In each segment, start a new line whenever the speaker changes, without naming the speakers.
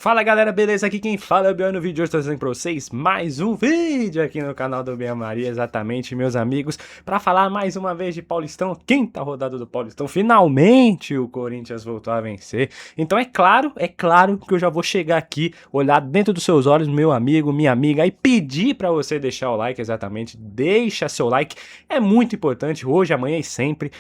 Fala galera, beleza? Aqui quem fala é o Biano. No vídeo de hoje tô trazendo pra vocês mais um vídeo aqui no canal do Bian Maria, exatamente, meus amigos, pra falar mais uma vez de Paulistão, quinta rodada do Paulistão. Finalmente o Corinthians voltou a vencer. Então é claro que eu já vou chegar aqui, olhar dentro dos seus olhos, meu amigo, minha amiga, e pedir pra você deixar o like, exatamente, deixa seu like, é muito importante hoje, amanhã e sempre.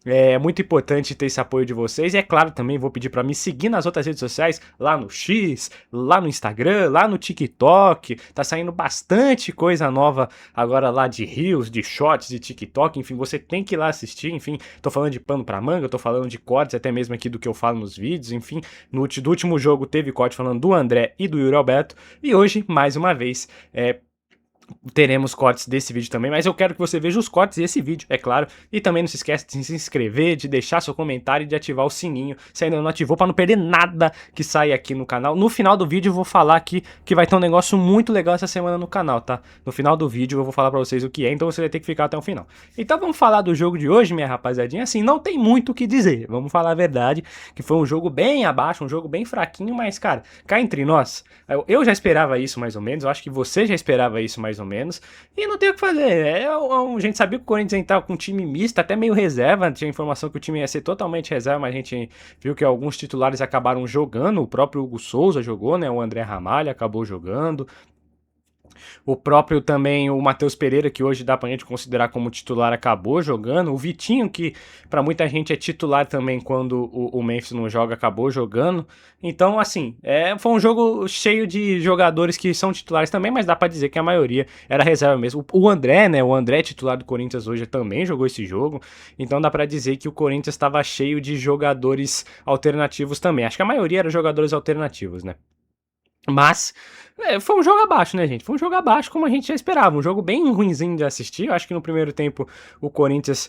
É muito importante ter esse apoio de vocês. E é claro, também vou pedir para me seguir nas outras redes sociais, lá no X, lá no Instagram, lá no TikTok. Tá saindo bastante coisa nova agora lá de Reels, de Shorts, de TikTok. Enfim, você tem que ir lá assistir. Enfim, tô falando de pano pra manga, tô falando de cortes, até mesmo aqui do que eu falo nos vídeos. Enfim, do último jogo teve corte falando do André e do Yuri Alberto. E hoje, mais uma vez, teremos cortes desse vídeo também, mas eu quero que você veja os cortes desse vídeo, é claro. E também não se esqueça de se inscrever, de deixar seu comentário e de ativar o sininho, se ainda não ativou, para não perder nada que sai aqui no canal. No final do vídeo eu vou falar aqui que vai ter um negócio muito legal essa semana no canal, tá? No final do vídeo eu vou falar para vocês o que é, então você vai ter que ficar até o final. Então vamos falar do jogo de hoje, minha rapaziadinha. Assim, não tem muito o que dizer, vamos falar a verdade, que foi um jogo bem abaixo, um jogo bem fraquinho, mas cara, cá entre nós, eu já esperava isso mais ou menos, eu acho que você já esperava isso mais ou menos, e não tem o que fazer. A gente sabia que o Corinthians entrava com um time misto, até meio reserva, tinha informação que o time ia ser totalmente reserva, mas a gente viu que alguns titulares acabaram jogando, o próprio Hugo Souza jogou, né, o André Ramalho acabou jogando, o próprio também, o Matheus Pereira, que hoje dá pra gente considerar como titular, acabou jogando. O Vitinho, que pra muita gente é titular também quando o Memphis não joga, acabou jogando. Então, assim, foi um jogo cheio de jogadores que são titulares também, mas dá pra dizer que a maioria era reserva mesmo. O André, né, o André titular do Corinthians hoje também jogou esse jogo. Então dá pra dizer que o Corinthians estava cheio de jogadores alternativos também. Acho que a maioria eram jogadores alternativos, né? Mas foi um jogo abaixo, né, gente? Foi um jogo abaixo como a gente já esperava. Um jogo bem ruinzinho de assistir. Eu acho que no primeiro tempo o Corinthians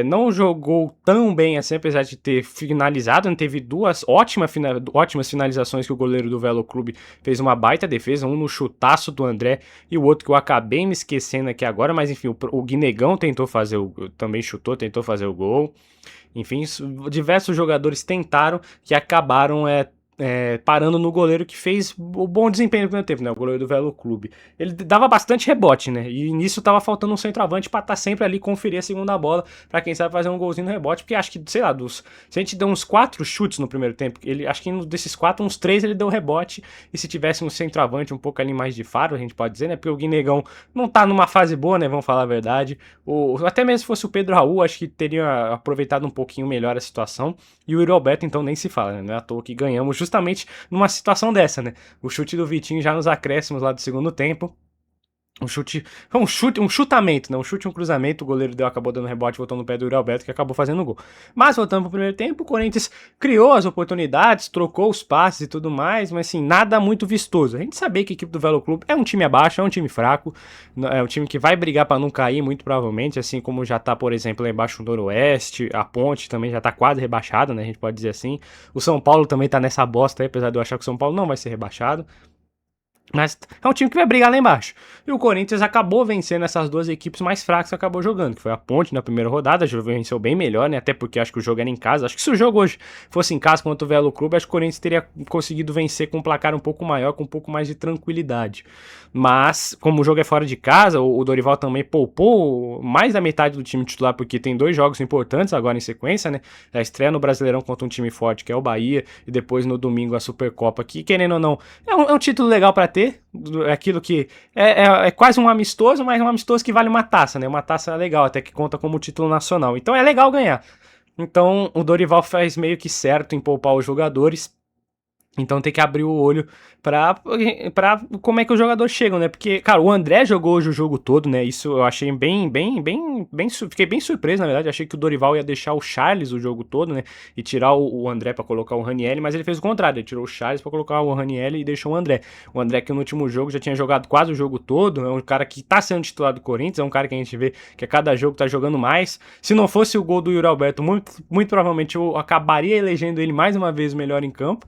não jogou tão bem assim, apesar de ter finalizado. Teve duas ótimas finalizações que o goleiro do Velo Clube fez uma baita defesa. Um no chutaço do André e o outro que eu acabei me esquecendo aqui agora. Mas enfim, o Guinegão tentou fazer também chutou, tentou fazer o gol. Enfim, diversos jogadores tentaram que acabaram parando no goleiro que fez o bom desempenho no primeiro tempo, né? O goleiro do Velo Clube. Ele dava bastante rebote, né? E nisso tava faltando um centroavante pra estar sempre ali, conferir a segunda bola, pra quem sabe fazer um golzinho no rebote, porque acho que, sei lá, se a gente deu uns 4 chutes no primeiro tempo, acho que desses 4, uns 3 ele deu rebote, e se tivesse um centroavante um pouco ali mais de faro, a gente pode dizer, né? Porque o Guinegão não tá numa fase boa, né? Vamos falar a verdade. Até mesmo se fosse o Pedro Raul, acho que teria aproveitado um pouquinho melhor a situação. E o Yuri Alberto, então, nem se fala, né? Não é à toa que ganhamos justamente numa situação dessa, né? O chute do Vitinho já nos acréscimos lá do segundo tempo. Um chutamento, né? Um chute, um cruzamento, o goleiro acabou dando rebote, voltou no pé do Yuri Alberto, que acabou fazendo o gol. Mas voltando pro primeiro tempo, o Corinthians criou as oportunidades, trocou os passes e tudo mais, mas assim, nada muito vistoso. A gente sabia que a equipe do Velo Clube é um time abaixo, é um time fraco, é um time que vai brigar para não cair, muito provavelmente, assim como já tá, por exemplo, lá embaixo no Noroeste, a Ponte também já tá quase rebaixada, né? A gente pode dizer assim. O São Paulo também tá nessa bosta aí, apesar de eu achar que o São Paulo não vai ser rebaixado. Mas é um time que vai brigar lá embaixo. E o Corinthians acabou vencendo essas duas equipes mais fracas que acabou jogando, que foi a Ponte na primeira rodada, venceu bem melhor, né? Até porque acho que o jogo era em casa. Acho que se o jogo hoje fosse em casa contra o Velo Clube, acho que o Corinthians teria conseguido vencer com um placar um pouco maior, com um pouco mais de tranquilidade. Mas, como o jogo é fora de casa, o Dorival também poupou mais da metade do time titular, porque tem 2 jogos importantes agora em sequência, né? A estreia no Brasileirão contra um time forte, que é o Bahia, e depois no domingo a Supercopa, que querendo ou não, é um título legal para ter. É aquilo que é quase um amistoso, mas um amistoso que vale uma taça, né? Uma taça legal, até que conta como título nacional. Então é legal ganhar. Então o Dorival faz meio que certo em poupar os jogadores. Então tem que abrir o olho pra como é que os jogadores chegam, né? Porque, cara, o André jogou hoje o jogo todo, né? Isso eu achei fiquei bem surpreso, na verdade. Achei que o Dorival ia deixar o Charles o jogo todo, né? E tirar o André pra colocar o Ranieri, mas ele fez o contrário. Ele tirou o Charles pra colocar o Ranieri e deixou o André. O André que no último jogo já tinha jogado quase o jogo todo, é um cara que tá sendo titular do Corinthians, é um cara que a gente vê que a cada jogo tá jogando mais. Se não fosse o gol do Yuri Alberto, muito provavelmente eu acabaria elegendo ele mais uma vez o melhor em campo.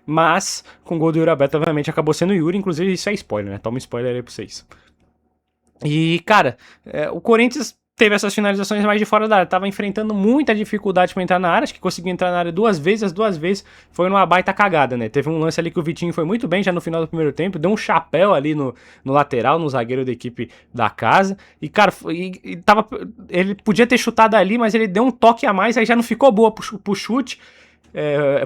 Mas, com o gol do Yuri Alberto, obviamente, acabou sendo o Yuri. Inclusive, isso é spoiler, né? Toma spoiler aí pra vocês. E, cara, o Corinthians teve essas finalizações mais de fora da área, tava enfrentando muita dificuldade para entrar na área, acho que conseguiu entrar na área 2 vezes, as 2 vezes foi numa baita cagada, né? Teve um lance ali que o Vitinho foi muito bem já no final do primeiro tempo, deu um chapéu ali no lateral, no zagueiro da equipe da casa, e cara, ele podia ter chutado ali, mas ele deu um toque a mais, aí já não ficou boa pro chute,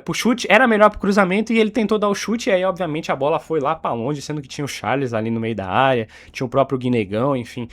pro chute, era melhor pro cruzamento e ele tentou dar o chute e aí obviamente a bola foi lá pra longe, sendo que tinha o Charles ali no meio da área, tinha o próprio Guinegão, enfim,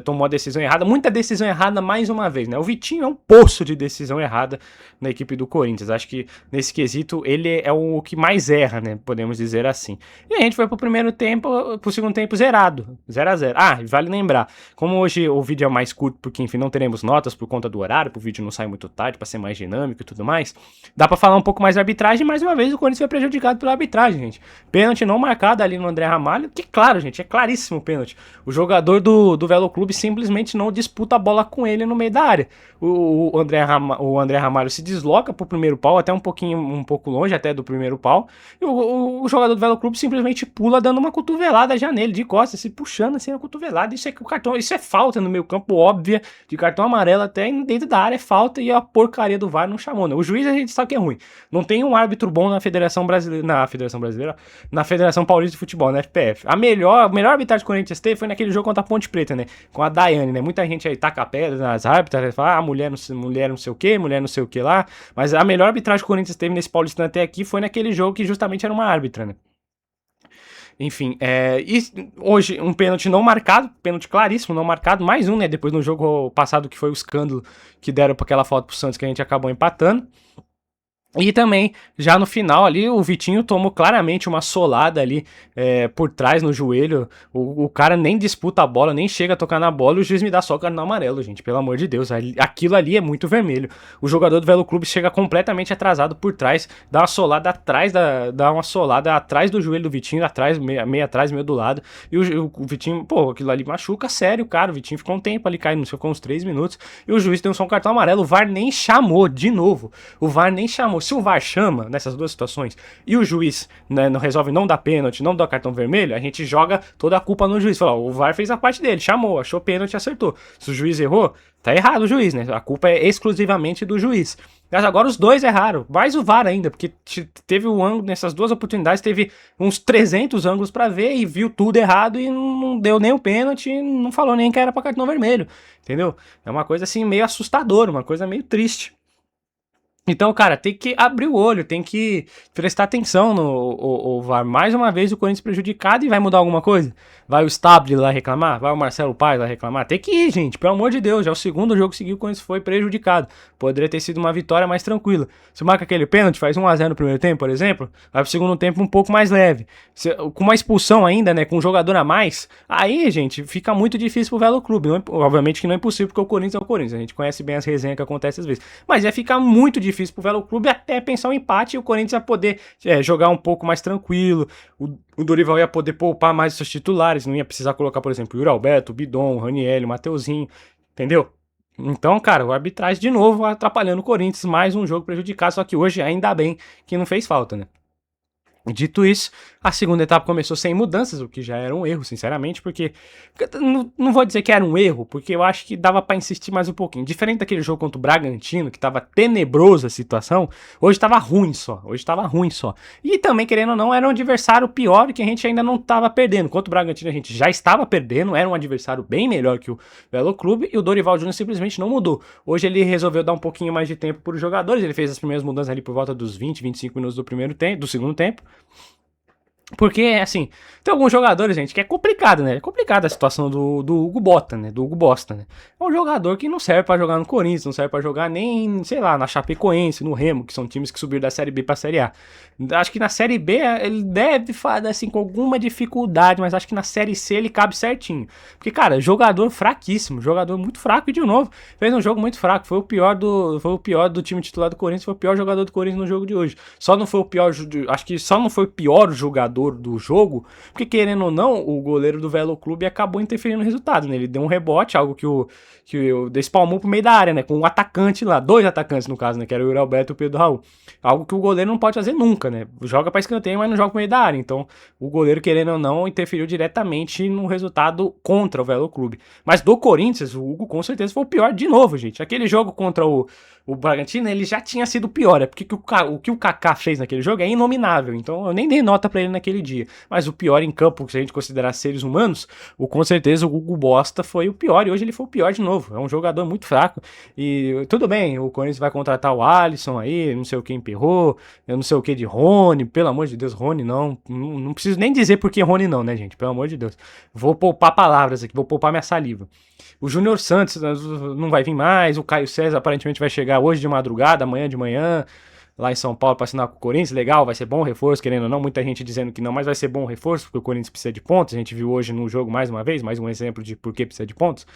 tomou a decisão errada, muita decisão errada mais uma vez, né? O Vitinho é um poço de decisão errada na equipe do Corinthians, acho que nesse quesito ele é o que mais erra, né? Podemos dizer assim. E a gente foi pro segundo tempo zerado, 0-0. Ah, vale lembrar, como hoje o vídeo é mais curto, porque enfim, não teremos notas por conta do horário, pro vídeo não sair muito tarde, pra ser mais dinâmico e tudo mais, dá pra falar um pouco mais da arbitragem, mais uma vez o Corinthians foi prejudicado pela arbitragem, gente. Pênalti não marcado ali no André Ramalho, que claro, gente, é claríssimo o pênalti. O jogador do Velo Clube simplesmente não disputa a bola com ele no meio da área. O André Ramalho se desloca pro primeiro pau, até um pouco longe até do primeiro pau, e o jogador do Velo Clube simplesmente pula dando uma cotovelada já nele, de costas, se puxando assim a cotovelada. Isso é falta no meio campo, óbvia, de cartão amarelo até dentro da área, é falta, e a porcaria do VAR não chamou, né? O juiz a gente sabe que é ruim. Não tem um árbitro bom na Federação Brasileira, na Federação Paulista de Futebol, na FPF. A melhor arbitragem que o Corinthians teve foi naquele jogo contra a Ponte Preta, né? Com a Daiane, né? Muita gente aí taca a pedra nas árbitras, fala, mulher não sei o que lá. Mas a melhor arbitragem que o Corinthians teve nesse Paulistão até aqui foi naquele jogo que justamente era uma árbitra, né? Enfim, e hoje um pênalti não marcado, pênalti claríssimo, não marcado, mais um, né? Depois no jogo passado que foi o escândalo que deram pra aquela falta pro Santos que a gente acabou empatando. E também, já no final ali, o Vitinho tomou claramente uma solada ali por trás no joelho. O cara nem disputa a bola, nem chega a tocar na bola e o juiz me dá só o cartão amarelo, gente. Pelo amor de Deus, aquilo ali é muito vermelho. O jogador do Velo Clube chega completamente atrasado por trás, dá uma solada atrás do joelho do Vitinho, meio atrás, meio do lado. E o Vitinho, pô, aquilo ali machuca sério, cara. O Vitinho ficou um tempo ali caindo, ficou uns 3 minutos. E o juiz deu só um cartão amarelo. O VAR nem chamou, de novo. O VAR nem chamou. Se o VAR chama nessas duas situações e o juiz, né, não resolve não dar pênalti, não dar cartão vermelho, a gente joga toda a culpa no juiz. Fala, ó, o VAR fez a parte dele, chamou, achou pênalti, acertou. Se o juiz errou, tá errado o juiz, né? A culpa é exclusivamente do juiz. Mas agora os dois erraram, mais o VAR ainda, porque teve o ângulo, nessas duas oportunidades, teve uns 300 ângulos pra ver e viu tudo errado e não deu nem o pênalti, não falou nem que era pra cartão vermelho, entendeu? É uma coisa assim meio assustadora, uma coisa meio triste. Então, cara, tem que abrir o olho, tem que prestar atenção no VAR. Mais uma vez o Corinthians prejudicado e vai mudar alguma coisa? Vai o Stabile lá reclamar? Vai o Marcelo Paes lá reclamar? Tem que ir, gente, pelo amor de Deus. Já é o segundo jogo seguido que o Corinthians foi prejudicado. Poderia ter sido uma vitória mais tranquila. Se marca aquele pênalti, faz 1-0 no primeiro tempo, por exemplo, vai pro segundo tempo um pouco mais leve. Com uma expulsão ainda, né, com um jogador a mais, aí, gente, fica muito difícil pro Velo Clube. Não, obviamente que não é impossível, porque o Corinthians é o Corinthians. A gente conhece bem as resenhas que acontecem às vezes. Mas ia ficar muito difícil pro Velo Clube até pensar um empate e o Corinthians ia poder jogar um pouco mais tranquilo. O Dorival ia poder poupar mais os seus titulares, não ia precisar colocar, por exemplo, o Yuri Alberto, o Bidon, o Raniel, o Mateuzinho, entendeu? Então, cara, o arbitragem de novo atrapalhando o Corinthians, mais um jogo prejudicado, só que hoje ainda bem que não fez falta, né? Dito isso, a segunda etapa começou sem mudanças, o que já era um erro, sinceramente, porque não vou dizer que era um erro, porque eu acho que dava pra insistir mais um pouquinho. Diferente daquele jogo contra o Bragantino, que tava tenebrosa a situação, hoje tava ruim só. E também, querendo ou não, era um adversário pior que a gente ainda não tava perdendo. Contra o Bragantino a gente já estava perdendo, era um adversário bem melhor que o Velo Clube, e o Dorival Júnior simplesmente não mudou. Hoje ele resolveu dar um pouquinho mais de tempo para os jogadores, ele fez as primeiras mudanças ali por volta dos 20, 25 minutos do segundo tempo. Porque, assim, tem alguns jogadores, gente, que é complicado, né? É complicada a situação do Hugo Bosta, né? É um jogador que não serve pra jogar no Corinthians, não serve pra jogar nem, sei lá, na Chapecoense, no Remo, que são times que subiram da Série B pra Série A. Acho que na Série B ele deve fazer, assim, com alguma dificuldade, mas acho que na Série C ele cabe certinho. Porque, cara, jogador fraquíssimo, jogador muito fraco e, de novo, fez um jogo muito fraco. Foi o pior do time titular do Corinthians, foi o pior jogador do Corinthians no jogo de hoje. Acho que só não foi o pior jogador do jogo, porque querendo ou não, o goleiro do Velo Clube acabou interferindo no resultado, né? Ele deu um rebote, algo que o despalmou pro meio da área, né? Com um atacante lá, 2 atacantes no caso, né? Que era o Yuri Alberto e o Pedro Raul. Algo que o goleiro não pode fazer nunca, né? Joga pra escanteio, mas não joga pro meio da área. Então, o goleiro, querendo ou não, interferiu diretamente no resultado contra o Velo Clube. Mas do Corinthians, o Hugo com certeza foi o pior de novo, gente. Aquele jogo contra o Bragantino, ele já tinha sido pior. É porque o que o Kaká fez naquele jogo é inominável. Então, eu nem dei nota pra ele naquele dia. Mas o pior em campo, se a gente considerar seres humanos, com certeza o Hugo Bosta foi o pior. E hoje ele foi o pior de novo. É um jogador muito fraco. E tudo bem, o Corinthians vai contratar o Alisson aí, não sei o que emperrou, eu não sei o que de Rony, pelo amor de Deus, Rony não preciso nem dizer por que Rony não, né, gente, pelo amor de Deus. Vou poupar palavras aqui, vou poupar minha saliva. O Júnior Santos não vai vir mais, o Caio César aparentemente vai chegar hoje de madrugada, amanhã de manhã, lá em São Paulo para assinar com o Corinthians, legal, vai ser bom reforço, querendo ou não, muita gente dizendo que não, mas vai ser bom reforço, porque o Corinthians precisa de pontos, a gente viu hoje no jogo mais uma vez, mais um exemplo de por que precisa de pontos.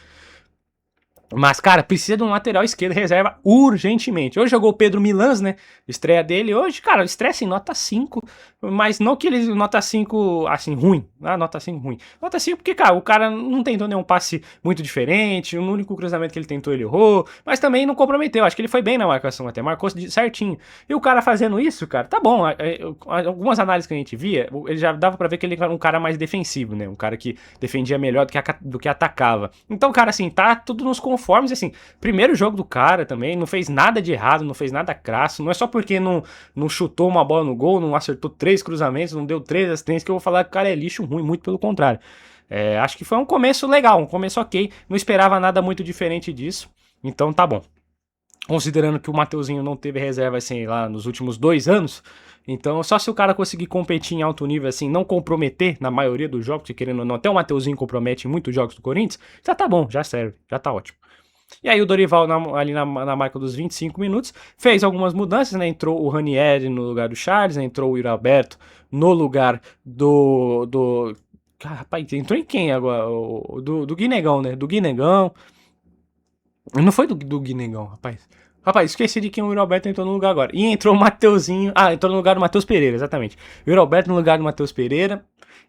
Mas, cara, precisa de um lateral esquerdo reserva urgentemente. Hoje jogou o Pedro Milans, né? Estreia dele hoje, cara, estreia assim, nota 5. Mas não que ele nota 5, assim, ruim. Ah, nota 5 ruim. Nota 5 porque, cara, o cara não tentou nenhum passe muito diferente. O único cruzamento que ele tentou, ele errou. Mas também não comprometeu. Acho que ele foi bem na marcação até. Marcou certinho. E o cara fazendo isso, cara, tá bom. Algumas análises que a gente via, ele já dava pra ver que ele era um cara mais defensivo, né? Um cara que defendia melhor do que atacava. Então, cara, assim, tá tudo nos conformes, assim, primeiro jogo do cara também, não fez nada de errado, não fez nada crasso, não é só porque não chutou uma bola no gol, não acertou 3 cruzamentos, não deu 3 assistências que eu vou falar que o cara é lixo ruim, muito pelo contrário. Acho que foi um começo legal, um começo ok, não esperava nada muito diferente disso, então tá bom. Considerando que o Mateuzinho não teve reserva, assim, lá nos últimos 2 anos, então só se o cara conseguir competir em alto nível, assim, não comprometer na maioria dos jogos, que querendo ou não, até o Mateuzinho compromete em muitos jogos do Corinthians, já tá bom, já serve, já tá ótimo. E aí o Dorival, ali na marca dos 25 minutos, fez algumas mudanças, né? Entrou o Ranieri no lugar do Charles, né? Entrou o Yuri Alberto no lugar do... Rapaz, entrou em quem agora? Do Guinegão, né? Do Guinegão. Não foi do Guinegão, rapaz. Rapaz, esqueci de quem o Yuri Alberto entrou no lugar agora. E entrou o Mateuzinho. Ah, entrou no lugar do Matheus Pereira, exatamente. O Yuri Alberto no lugar do Matheus Pereira.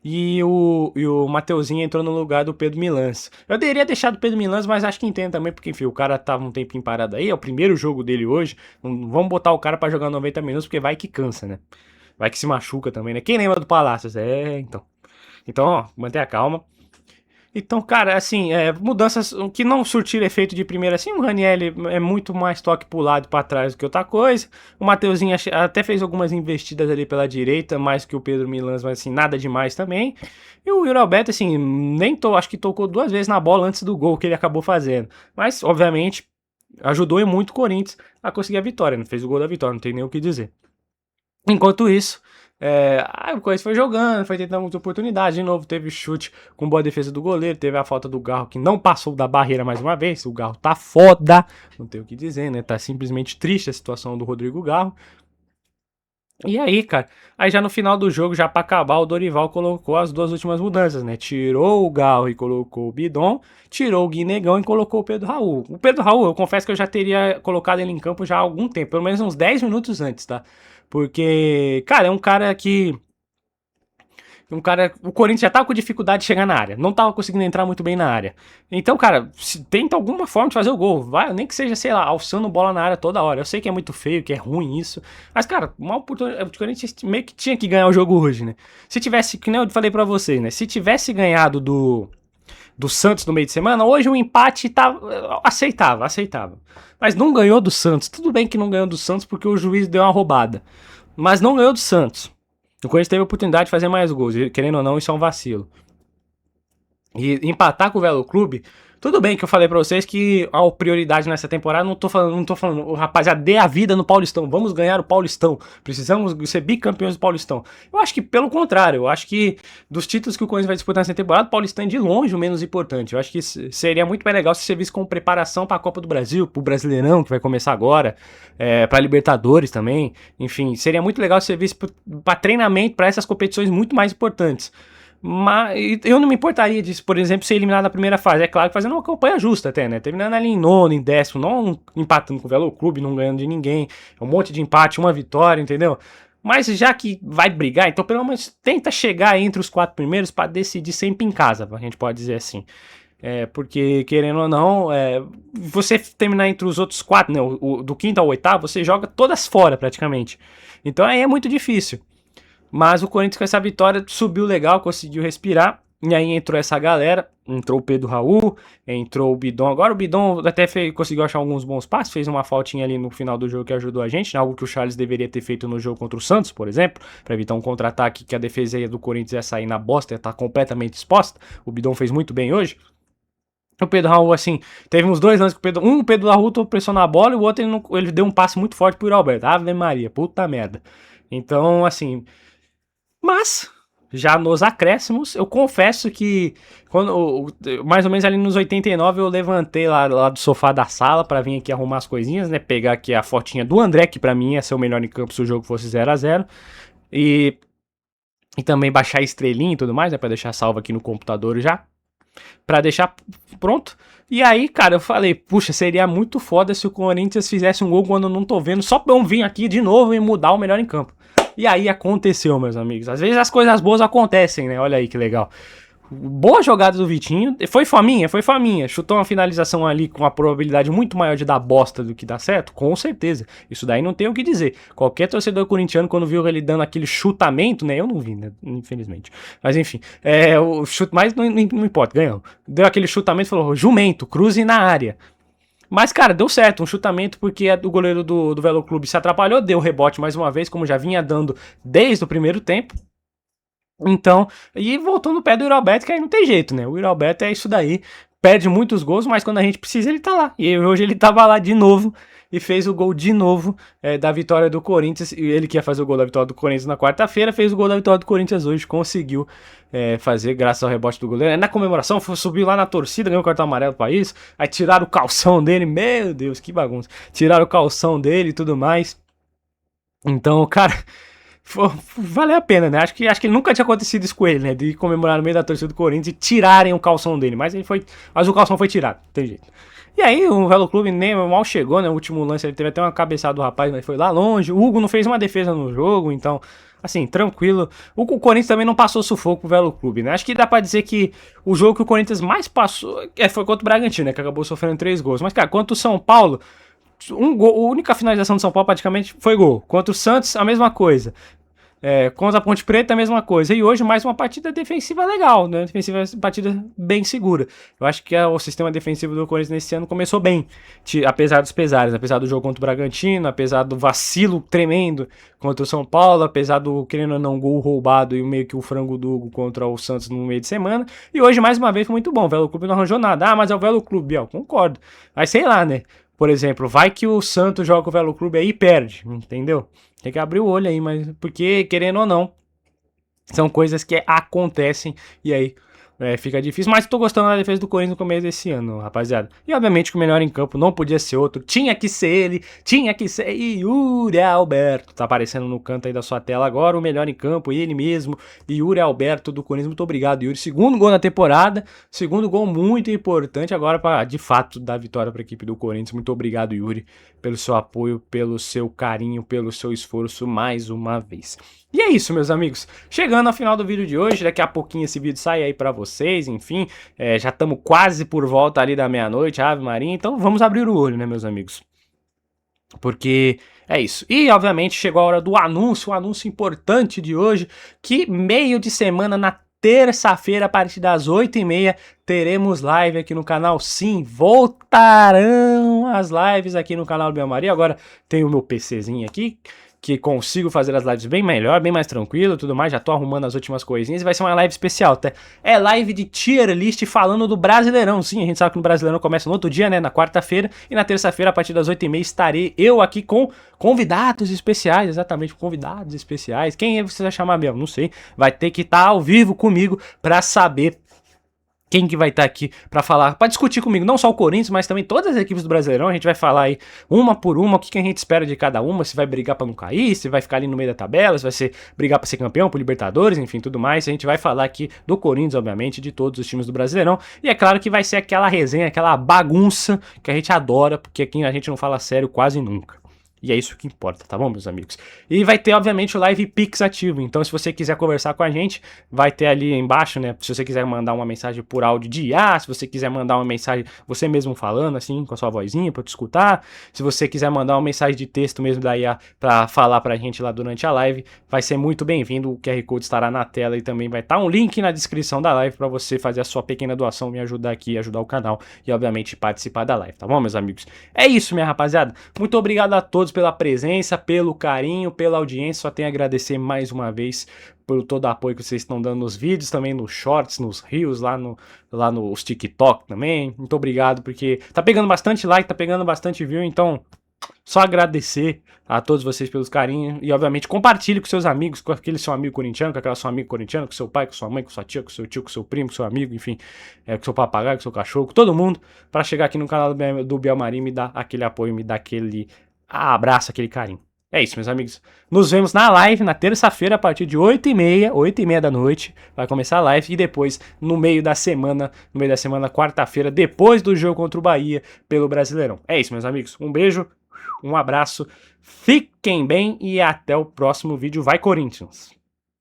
E o Mateuzinho entrou no lugar do Pedro Milans. Eu teria deixado o Pedro Milans, mas acho que entendo também, porque enfim, o cara tava um tempinho parado aí. É o primeiro jogo dele hoje. Não vamos botar o cara pra jogar 90 minutos, porque vai que cansa, né? Vai que se machuca também, né? Quem lembra do Palácios? Então. Então, ó, mantenha a calma. Então, cara, assim, mudanças que não surtiram efeito de primeira, assim, o Raniel é muito mais toque pro lado e pra trás do que outra coisa. O Mateuzinho até fez algumas investidas ali pela direita, mais que o Pedro Milans, mas assim, nada demais também. E o Yuri Alberto, assim, acho que tocou 2 vezes na bola antes do gol que ele acabou fazendo. Mas, obviamente, ajudou e muito o Corinthians a conseguir a vitória, né? Fez o gol da vitória, não tem nem o que dizer. Enquanto isso, o Corinthians foi jogando, foi tentando muita oportunidade. De novo, teve chute com boa defesa do goleiro. Teve a falta do Garro que não passou da barreira mais uma vez. O Garro tá foda, não tem o que dizer, né? Tá simplesmente triste a situação do Rodrigo Garro. E aí, cara, aí já no final do jogo, já pra acabar, o Dorival colocou as 2 últimas mudanças, né? Tirou o Garro e colocou o Bidon, tirou o Guinegão e colocou o Pedro Raul. O Pedro Raul, eu confesso que eu já teria colocado ele em campo já há algum tempo, pelo menos uns 10 minutos antes, tá? Porque, cara, é um cara que... O Corinthians já tava com dificuldade de chegar na área, não tava conseguindo entrar muito bem na área. Então, cara, tenta alguma forma de fazer o gol, vai, nem que seja, sei lá, alçando bola na área toda hora. Eu sei que é muito feio, que é ruim isso, mas, cara, uma oportunidade, o Corinthians meio que tinha que ganhar o jogo hoje, né? Se tivesse, que nem eu falei pra vocês, né? Se tivesse ganhado do Santos no meio de semana, hoje o empate tá aceitável. Mas não ganhou do Santos, tudo bem que não ganhou do Santos porque o juiz deu uma roubada, mas não ganhou do Santos. O Corinthians teve a oportunidade de fazer mais gols, e, querendo ou não, isso é um vacilo. E empatar com o Velo Clube, tudo bem que eu falei pra vocês que a prioridade nessa temporada, não tô falando, rapaziada, dê a vida no Paulistão, vamos ganhar o Paulistão, precisamos ser bicampeões do Paulistão. Eu acho que pelo contrário, eu acho que dos títulos que o Corinthians vai disputar nessa temporada, o Paulistão é de longe o menos importante. Eu acho que seria muito mais legal se você visse como preparação pra Copa do Brasil, pro Brasileirão, que vai começar agora, pra Libertadores também, enfim, seria muito legal se você visse pra treinamento, pra essas competições muito mais importantes. Mas eu não me importaria disso, por exemplo, ser eliminado na primeira fase. É claro que fazendo uma campanha justa até, né? Terminando ali em 9º, em 10º, não empatando com o Velo Clube, não ganhando de ninguém. É um monte de empate, uma vitória, entendeu? Mas já que vai brigar, então pelo menos tenta chegar entre os 4 primeiros para decidir sempre em casa, a gente pode dizer assim. Porque, querendo ou não, você terminar entre os outros 4, né, do quinto ao oitavo, você joga todas fora praticamente. Então aí é muito difícil. Mas o Corinthians com essa vitória subiu legal, conseguiu respirar. E aí entrou essa galera, entrou o Pedro Raul, entrou o Bidon. Agora o Bidon até conseguiu achar alguns bons passes, fez uma faltinha ali no final do jogo que ajudou a gente, né? Algo que o Charles deveria ter feito no jogo contra o Santos, por exemplo, para evitar um contra-ataque que a defesa do Corinthians ia sair na bosta, ia estar completamente exposta. O Bidon fez muito bem hoje. O Pedro Raul, assim, teve uns 2 lances que o Pedro Raul pressionou a bola e o outro ele deu um passe muito forte pro Alberto. Ave Maria, puta merda. Então, assim, mas já nos acréscimos, eu confesso que quando mais ou menos ali nos 89 eu levantei lá do sofá da sala pra vir aqui arrumar as coisinhas, né? Pegar aqui a fotinha do André, que pra mim ia ser o melhor em campo se o jogo fosse 0-0. E também baixar a estrelinha e tudo mais, né? Pra deixar salvo aqui no computador já. Pra deixar pronto. E aí, cara, eu falei, puxa, seria muito foda se o Corinthians fizesse um gol quando eu não tô vendo, só pra eu vir aqui de novo e mudar o melhor em campo. E aí aconteceu, meus amigos. Às vezes as coisas boas acontecem, né? Olha aí que legal. Boa jogada do Vitinho. Foi faminha, foi faminha. Chutou uma finalização ali com uma probabilidade muito maior de dar bosta do que dar certo? Com certeza. Isso daí não tem o que dizer. Qualquer torcedor corintiano, quando viu ele dando aquele chutamento, né? Eu não vi, né? Infelizmente. Mas enfim. O chute, mas não importa, ganhou. Deu aquele chutamento e falou: jumento, cruze na área. Mas, cara, deu certo, um chutamento porque o goleiro do Velo Clube se atrapalhou, deu rebote mais uma vez, como já vinha dando desde o primeiro tempo. Então, e voltou no pé do Yuri Alberto, que aí não tem jeito, né? O Yuri Alberto é isso daí, perde muitos gols, mas quando a gente precisa ele tá lá. E hoje ele tava lá de novo e fez o gol de novo da vitória do Corinthians. E ele que ia fazer o gol da vitória do Corinthians na quarta-feira, fez o gol da vitória do Corinthians hoje, conseguiu fazer graças ao rebote do goleiro. Na comemoração, subiu lá na torcida, ganhou o cartão amarelo pra isso, aí tiraram o calção dele, meu Deus, que bagunça. Tiraram o calção dele e tudo mais. Então, cara... valeu a pena, né? Acho que ele nunca tinha acontecido isso com ele, né? De comemorar no meio da torcida do Corinthians e tirarem o calção dele. Mas o calção foi tirado, não tem jeito. E aí o Velo Clube nem mal chegou, né? O último lance ele teve até uma cabeçada do rapaz, mas foi lá longe. O Hugo não fez uma defesa no jogo, então, assim, tranquilo. O Corinthians também não passou sufoco pro Velo Clube, né? Acho que dá pra dizer que o jogo que o Corinthians mais passou foi contra o Bragantino, né? Que acabou sofrendo 3 gols. Mas, cara, contra o São Paulo, a única finalização do São Paulo praticamente foi gol. Contra o Santos, a mesma coisa. Contra a Ponte Preta, a mesma coisa. E hoje, mais uma partida defensiva legal, né? Partida bem segura. Eu acho que o sistema defensivo do Corinthians nesse ano começou bem, apesar dos pesares. Apesar do jogo contra o Bragantino, apesar do vacilo tremendo contra o São Paulo, apesar do, querendo ou não, gol roubado e meio que o frango do Hugo contra o Santos no meio de semana. E hoje, mais uma vez, foi muito bom. O Velo Clube não arranjou nada. Ah, mas é o Velo Clube, Biel. Concordo. Mas sei lá, né? Por exemplo, vai que o Santos joga o Velo Clube aí e perde, entendeu? Tem que abrir o olho aí, mas porque, querendo ou não, são coisas que acontecem e aí fica difícil. Mas tô gostando da defesa do Corinthians no começo desse ano, rapaziada. E obviamente que o melhor em campo não podia ser outro. Tinha que ser ele, tinha que ser Yuri Alberto. Tá aparecendo no canto aí da sua tela agora, o melhor em campo, ele mesmo, Yuri Alberto do Corinthians. Muito obrigado, Yuri. Segundo gol na temporada, segundo gol muito importante agora para de fato dar vitória para a equipe do Corinthians. Muito obrigado, Yuri, pelo seu apoio, pelo seu carinho, pelo seu esforço mais uma vez. E é isso, meus amigos. Chegando ao final do vídeo de hoje, daqui a pouquinho esse vídeo sai aí pra vocês, enfim. Já estamos quase por volta ali da meia-noite, Ave Maria. Então vamos abrir o olho, né, meus amigos? Porque é isso. E, obviamente, chegou a hora do anúncio, um anúncio importante de hoje, que meio de semana, na terça-feira, a partir das 8h30, teremos live aqui no canal. Sim, voltarão as lives aqui no canal do Biel Maria. Agora tem o meu PCzinho aqui, que consigo fazer as lives bem melhor, bem mais tranquilo e tudo mais, já tô arrumando as últimas coisinhas e vai ser uma live especial, tá? É live de tier list falando do Brasileirão, sim, a gente sabe que no Brasileirão começa no outro dia, né, na quarta-feira, e na terça-feira, a partir das 8h30, estarei eu aqui com convidados especiais, exatamente, convidados especiais. Quem você vai chamar mesmo? Não sei, vai ter que estar ao vivo comigo pra saber quem que vai estar aqui pra falar, pra discutir comigo, não só o Corinthians, mas também todas as equipes do Brasileirão. A gente vai falar aí uma por uma, o que a gente espera de cada uma, se vai brigar pra não cair, se vai ficar ali no meio da tabela, se vai brigar pra ser campeão, pro Libertadores, enfim, tudo mais. A gente vai falar aqui do Corinthians, obviamente, de todos os times do Brasileirão. E é claro que vai ser aquela resenha, aquela bagunça que a gente adora, porque aqui a gente não fala sério quase nunca. e é isso que importa, tá bom, meus amigos? E vai ter, obviamente, o Live Pix ativo, então se você quiser conversar com a gente, vai ter ali embaixo, né, se você quiser mandar uma mensagem por áudio de IA, se você quiser mandar uma mensagem você mesmo falando, assim, com a sua vozinha, pra eu te escutar, se você quiser mandar uma mensagem de texto mesmo da IA pra falar pra gente lá durante a live, vai ser muito bem-vindo, o QR Code estará na tela e também vai estar um link na descrição da live pra você fazer a sua pequena doação, me ajudar aqui, ajudar o canal e, obviamente, participar da live, tá bom, meus amigos? É isso, minha rapaziada. Muito obrigado a todos pela presença, pelo carinho, pela audiência. Só tenho a agradecer mais uma vez por todo o apoio que vocês estão dando nos vídeos, também nos shorts, nos reels, lá nos TikTok também. Muito obrigado, porque tá pegando bastante like, tá pegando bastante view, então só agradecer a todos vocês pelos carinhos e, obviamente, compartilhe com seus amigos, com aquele seu amigo corintiano, com aquela sua amiga corintiana, com seu pai, com sua mãe, com sua tia, com seu tio, com seu primo, com seu amigo, enfim, com seu papagaio, com seu cachorro, com todo mundo, para chegar aqui no canal do Bielmari e me dar aquele apoio, me dar aquele abraço, aquele carinho. É isso, meus amigos. Nos vemos na live na terça-feira a partir de 8h30 da noite. Vai começar a live e depois no meio da semana, quarta-feira, depois do jogo contra o Bahia pelo Brasileirão. É isso, meus amigos. Um beijo, um abraço, fiquem bem e até o próximo vídeo. Vai, Corinthians!